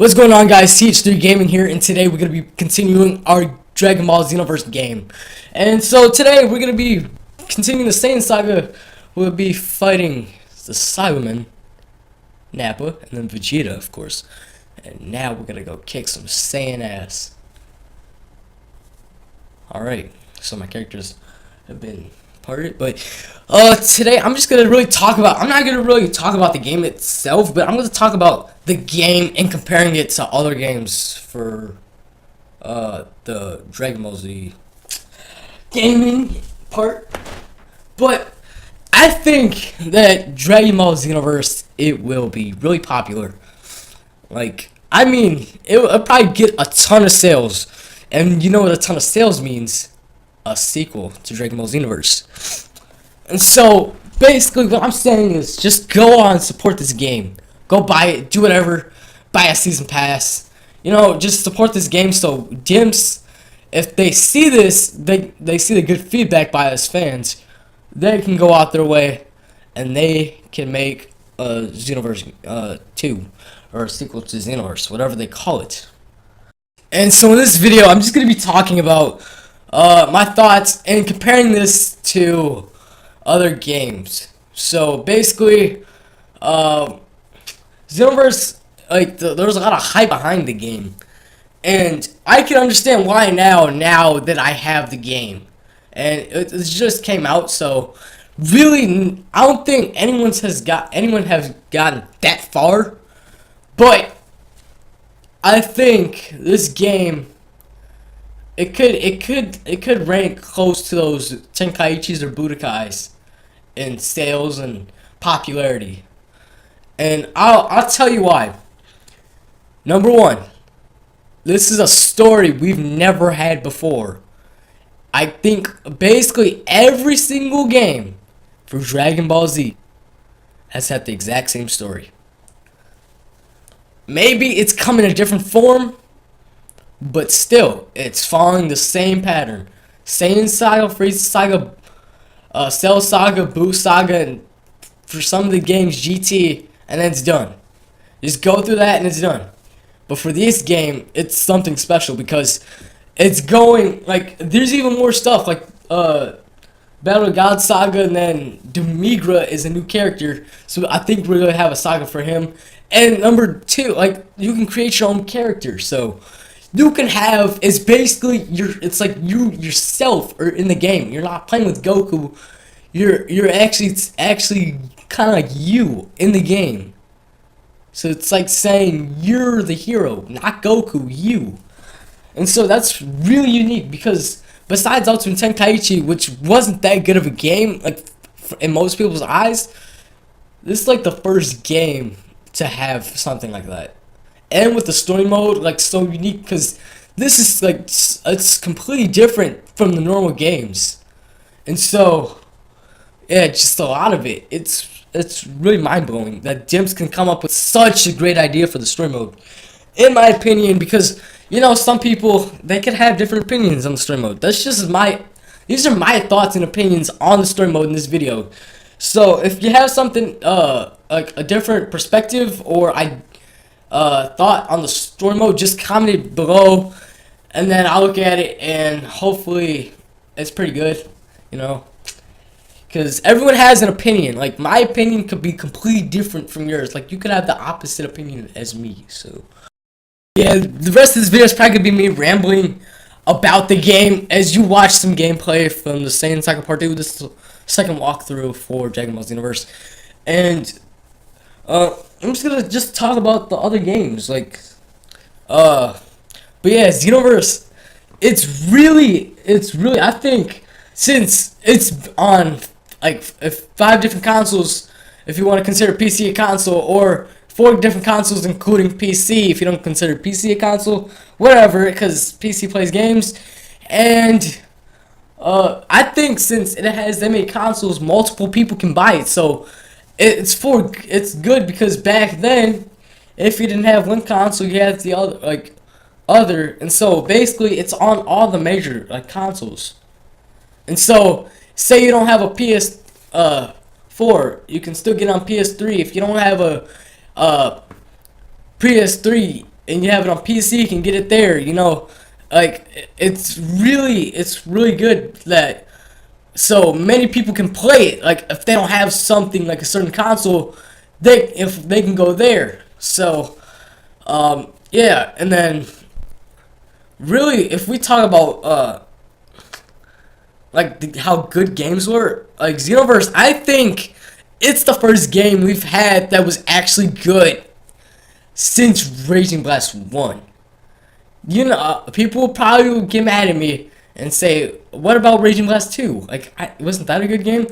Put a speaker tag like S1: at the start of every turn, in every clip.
S1: What's going on, guys? CH3 Gaming here, and today we're going to be continuing our Dragon Ball Xenoverse game. And so today we're going to be continuing the Saiyan Saga. We'll be fighting the Cyberman, Nappa, and then Vegeta, of course. And now we're going to go kick some Saiyan ass. Alright, so my characters have been parted, but today I'm just gonna really talk about, I'm not gonna really talk about the game itself, but I'm gonna talk about the game and comparing it to other games for the Dragon Ball Z gaming part. But I think that Dragon Ball Xenoverse, it will be really popular. Like, I mean, it'll probably get a ton of sales, and you know what a ton of sales means? A sequel to Dragon Ball Xenoverse. And so basically what I'm saying is just go on and support this game. Go buy it, do whatever, buy a season pass. You know, just support this game so Dimps, if they see this, they see the good feedback by us fans, they can go out their way and they can make a Xenoverse 2 or a sequel to Xenoverse, whatever they call it. And so in this video I'm just gonna be talking about my thoughts and comparing this to other games. So basically, Xenoverse, like there's a lot of hype behind the game, and I can understand why now that I have the game, and it just came out. So really, I don't think anyone has gotten that far, but I think this game, it could rank close to those Tenkaichis or Budokais in sales and popularity. And I'll tell you why. Number one, this is a story we've never had before. I think basically every single game for Dragon Ball Z has had the exact same story. Maybe it's come in a different form, but still, it's following the same pattern. Saiyan Saga, Frieza Saga, Cell Saga, Boo Saga, and for some of the games, GT, and then it's done. Just go through that and it's done. But for this game, it's something special because it's going, like, there's even more stuff, like, Battle of God Saga, and then Demigra is a new character, so I think we're gonna have a saga for him. And number two, like, you can create your own character, so you can have, it's basically it's like you yourself are in the game. You're not playing with Goku. You're actually kind of like you in the game. So it's like saying you're the hero, not Goku, you. And so that's really unique because besides Ultimate Tenkaichi, which wasn't that good of a game, like in most people's eyes, this is like the first game to have something like that. And with the story mode, like, so unique, because this is like, it's completely different from the normal games. And so yeah, just a lot of it, it's really mind-blowing that Dimps can come up with such a great idea for the story mode, in my opinion. Because, you know, some people, they could have different opinions on the story mode. That's just these are my thoughts and opinions on the story mode in this video. So if you have something like a different perspective or thought on the story mode, just comment it below, and then I'll look at it, and hopefully it's pretty good, you know, because everyone has an opinion. Like, my opinion could be completely different from yours. Like, you could have the opposite opinion as me. So yeah, the rest of this video is probably gonna be me rambling about the game as you watch some gameplay from the Saiyan Saga Part 2. This is the second walkthrough for Dragon Ball Xenoverse, and I'm just gonna talk about the other games, like, but yeah, Xenoverse, it's really, I think, since it's on, like, 5 different consoles, if you want to consider PC a console, or 4 different consoles including PC, if you don't consider PC a console, whatever, because PC plays games, and, I think since it has that many consoles, multiple people can buy it, so it's good, because back then, if you didn't have one console, you had the other, and so basically it's on all the major consoles. And so say you don't have a PS4, you can still get on PS3. If you don't have a PS3, and you have it on PC, you can get it there. You know, like it's really good that so many people can play it. Like if they don't have something like a certain console, if they can go there. So yeah, and then really if we talk about like how good games were, like Xenoverse, I think it's the first game we've had that was actually good since Raging Blast 1. You know, people probably will get mad at me and say, what about Raging Blast 2? Like, wasn't that a good game?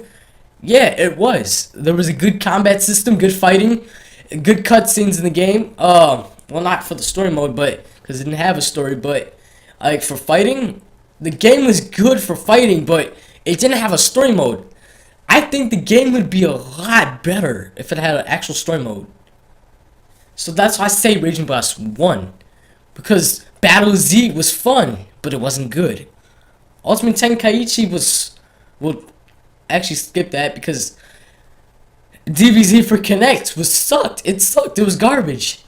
S1: Yeah, it was. There was a good combat system, good fighting, good cutscenes in the game. Well, not for the story mode, but because it didn't have a story, but like for fighting, the game was good for fighting, but it didn't have a story mode. I think the game would be a lot better if it had an actual story mode. So that's why I say Raging Blast 1. Because Battle Z was fun, but it wasn't good. Ultimate Tenkaichi was... Well, actually skip that because DBZ for Connect was sucked. It sucked. It was garbage.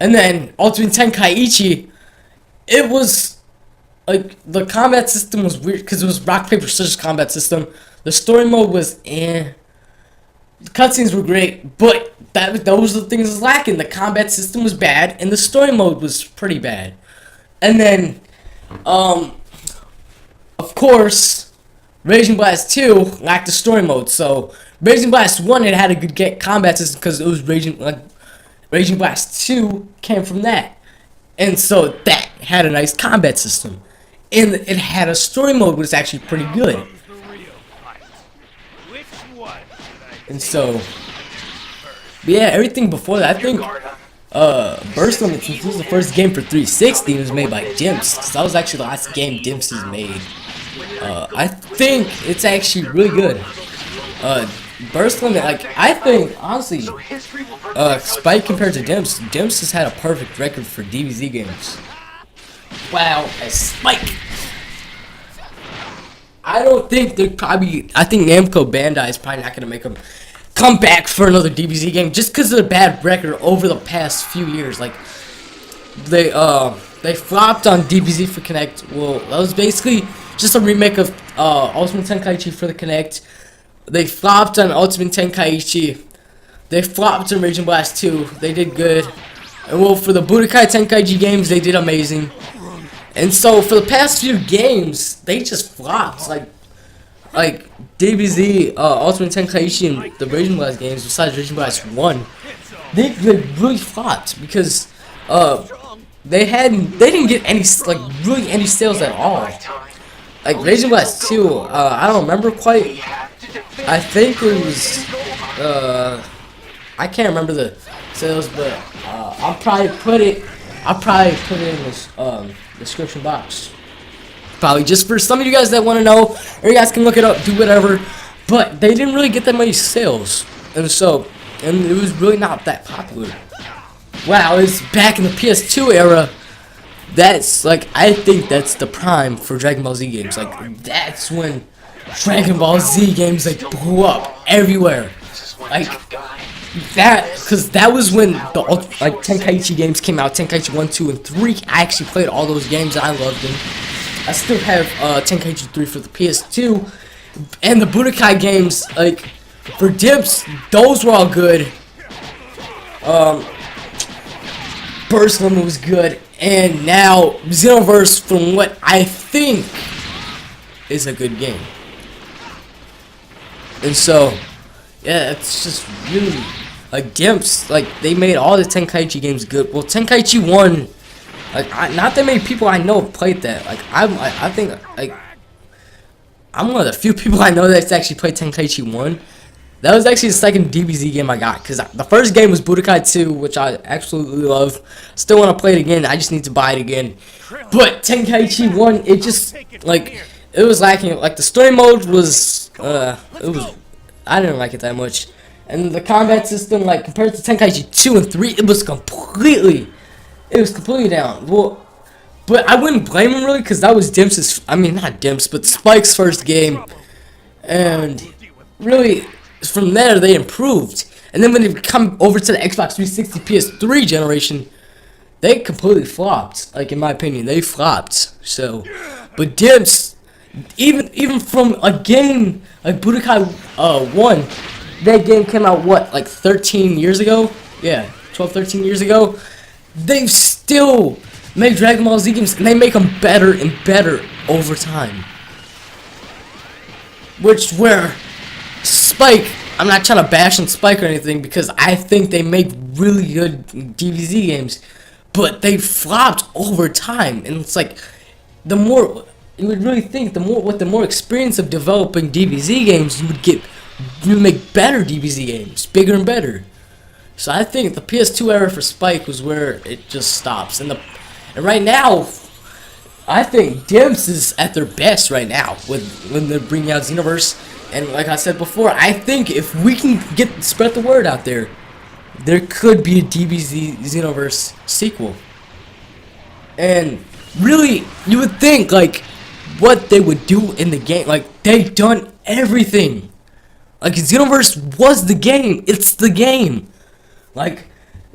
S1: And then Ultimate Tenkaichi, it was... Like, the combat system was weird because it was rock, paper, scissors combat system. The story mode was eh. The cutscenes were great, but those are the things that's lacking. The combat system was bad, and the story mode was pretty bad. And then, of course, Raging Blast 2 lacked the story mode. So, Raging Blast 1, it had a good combat system because it was Raging Blast 2 came from that. And so, that had a nice combat system. And it had a story mode, which was actually pretty good. And so, yeah, everything before that, I think, Burst Limit, since this was the first game for 360, it was made by Dimps. So that was actually the last game Dimps has made. I think it's actually really good. Burst Limit, like, I think, honestly, Spike compared to Dimps, Dimps has had a perfect record for DBZ games. Wow, a Spike! I don't think they're probably... I think Namco Bandai is probably not going to make them come back for another DBZ game just because of their bad record over the past few years. Like, they flopped on DBZ for Connect. Well, that was basically just a remake of Ultimate Tenkaichi for the Connect. They flopped on Ultimate Tenkaichi. They flopped on Raging Blast 2. They did good. And well, for the Budokai Tenkaichi games, they did amazing. And so for the past few games, they just flopped. Like DBZ, Ultimate Tenkaichi, and the Raging Blast games, besides Raging Blast 1, they really flopped because they didn't get any really any sales at all. Like Raging Blast 2, I don't remember quite. I think it was I can't remember the sales, but I'll probably put it in this description box. Probably just for some of you guys that want to know, or you guys can look it up, do whatever. But they didn't really get that many sales, and it was really not that popular. Wow, it's back in the PS2 era. That's like, I think that's the prime for Dragon Ball Z games. Like, that's when Dragon Ball Z games like blew up everywhere. Like that, because that was when the like Tenkaichi games came out. Tenkaichi 1, 2, and 3. I actually played all those games. I loved them. I still have Tenkaichi 3 for the PS2, and the Budokai games. Like for Dimps, those were all good. Burst Limit was good, and now Xenoverse, from what I think, is a good game. And so, yeah, it's just really like Dimps. Like they made all the Tenkaichi games good. Well, Tenkaichi 1, like not that many people I know have played that. Like I think like I'm one of the few people I know that's actually played Tenkaichi 1. That was actually the second DBZ game I got, because the first game was Budokai 2, which I absolutely love. Still want to play it again. I just need to buy it again. But Tenkaichi 1, it just like it was lacking. Like the story mode was I didn't like it that much. And the combat system, like compared to Tenkaichi 2 and 3, it was completely down. Well, but I wouldn't blame him really, because that was Dimps', I mean not Dimps, but Spike's first game. And really, from there they improved. And then when they come over to the Xbox 360 PS3 generation, they completely flopped. Like, in my opinion, they flopped. So, but Dimps, even from a game like Budokai 1, that game came out what, like 13 years ago? Yeah, 12, 13 years ago. They've still made Dragon Ball Z games, and they make them better and better over time. Where Spike, I'm not trying to bash on Spike or anything, because I think they make really good DBZ games, but they flopped over time. And it's like, the more you would really think, with the more experience of developing DBZ games, you would make better DBZ games, bigger and better. So I think the PS2 era for Spike was where it just stops, and right now, I think Dimps is at their best right now when they're bringing out Xenoverse. And like I said before, I think if we can spread the word out there, there could be a DBZ Xenoverse sequel. And really, you would think like what they would do in the game, like they've done everything. Like Xenoverse was the game. It's the game. Like,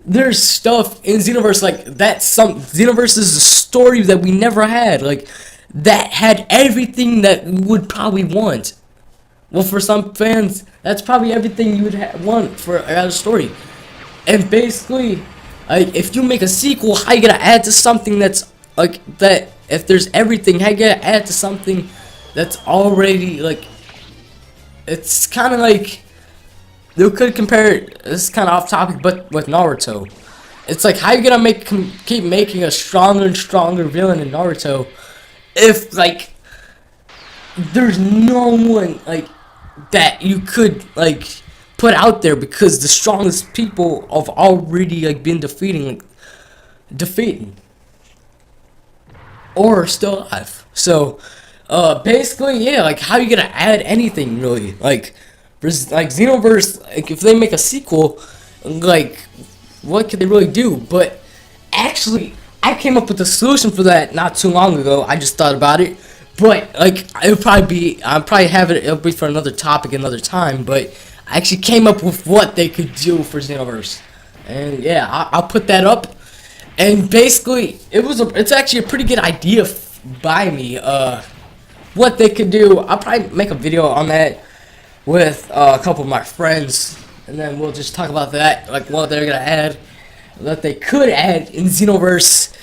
S1: there's stuff in Xenoverse like that. Xenoverse is a story that we never had. Like, that had everything that we would probably want. Well, for some fans, that's probably everything you would want for a story. And basically, like, if you make a sequel, how you gonna add to something that's like that? If there's everything, how you gonna add to something that's already like? It's kind of like. You could compare it, this is kind of off topic, but with Naruto. It's like, how you gonna keep making a stronger and stronger villain in Naruto if, like, there's no one, like, that you could, like, put out there, because the strongest people have already, like, been defeating or still alive. So, basically, yeah, like, how you gonna add anything, really? Like Xenoverse, like if they make a sequel, like what could they really do? But actually, I came up with a solution for that not too long ago. I just thought about it, but like I'll probably have it. It'll be for another topic, another time. But I actually came up with what they could do for Xenoverse, and yeah, I'll put that up. And basically, it's actually a pretty good idea by me. What they could do, I'll probably make a video on that with a couple of my friends, and then we'll just talk about that, like what they're gonna add, that they could add in Xenoverse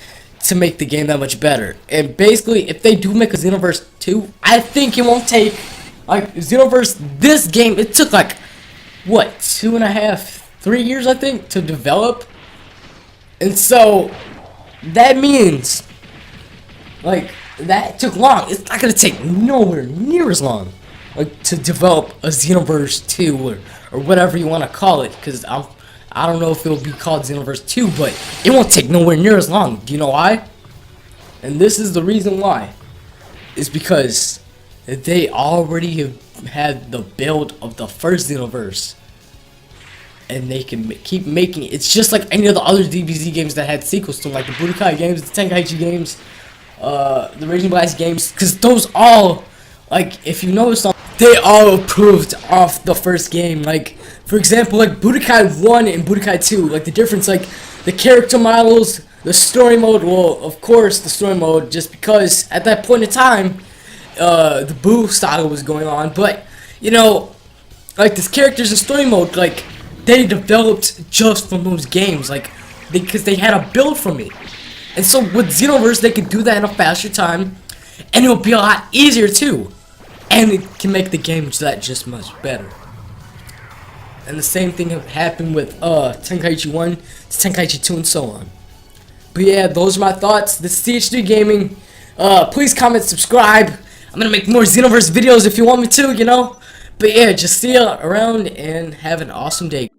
S1: to make the game that much better. And basically, if they do make a Xenoverse 2, I think it won't take, like, Xenoverse, this game, it took like, what, 2.5, 3 years, I think, to develop. And so, that means, like, that took long. It's not gonna take nowhere near as long, like, to develop a Xenoverse 2 or whatever you want to call it, because I don't know if it'll be called Xenoverse 2, but it won't take nowhere near as long. Do you know why? And this is the reason why. Is because they already have had the build of the first Xenoverse, and they can keep making it. It's just like any of the other DBZ games that had sequels to them, like the Budokai games, the Tenkaichi games, the Raging Blast games, because those all, like, if you notice, they all improved off the first game. Like, for example, like Budokai 1 and Budokai 2, like the difference, like the character models, the story mode. Well, of course, the story mode, just because at that point in time, the Boo Saga was going on. But you know, like the characters in story mode, like they developed just from those games, like because they had a build from it. And so with Xenoverse, they could do that in a faster time, and it'll be a lot easier too. And it can make the game that just much better. And the same thing happened with Tenkaichi 1 to Tenkaichi 2 and so on. But yeah, those are my thoughts. This is CH3 Gaming. Please comment, subscribe. I'm gonna make more Xenoverse videos if you want me to, you know. But yeah, just see you around and have an awesome day.